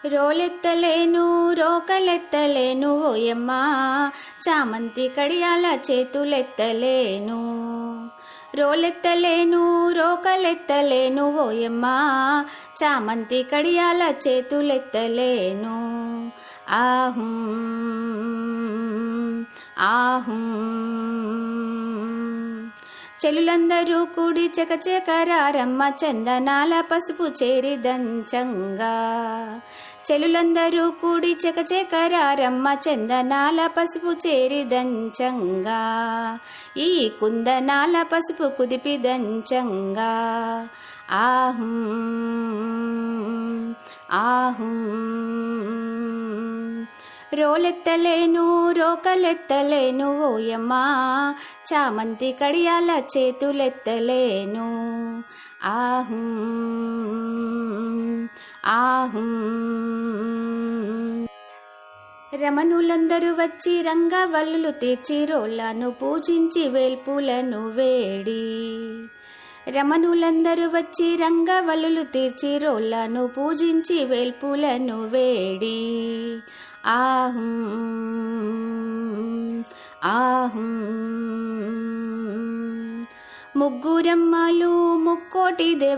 రోలెత్తలేను రోకలెత్తలేను ఓయమ్మా, చామంతి కడియాల చేతులెత్తలేను. రోలెత్తలేను రోకలెత్తలేను ఓయమ్మా, చామంతి కడియాల చేతులెత్తలేను. ఆహుం ఆహుం చెలులందరూ కూడి చకచకరారమ్మ, చందనాల పసుపు చేరి దంచంగా. చెలులందరూ కూడి చకచకరారమ్మ, చందనాల పసుపు చేరి దంచంగా. ఈ కుందనాల పసుపు కుదిపి దంచంగా. ఆహుం ఆహుం రోలెత్తలేను రోకలెత్తలేను ఓయమ్మా, చామంతి కడియాల చేతులెత్తలేను. ఆహుం ఆహుం రమణులందరూ వచ్చి రంగవల్లులు తీర్చి రోళ్లను పూజించి వేల్పులను వేడి. రమణులందరూ వచ్చి రంగవల్లులు తీర్చి రోళ్లను పూజించి వేల్పులను వేడి. ఆహుం ఆహుం ముగ్గురమ్మలు ముక్కోటి దేవ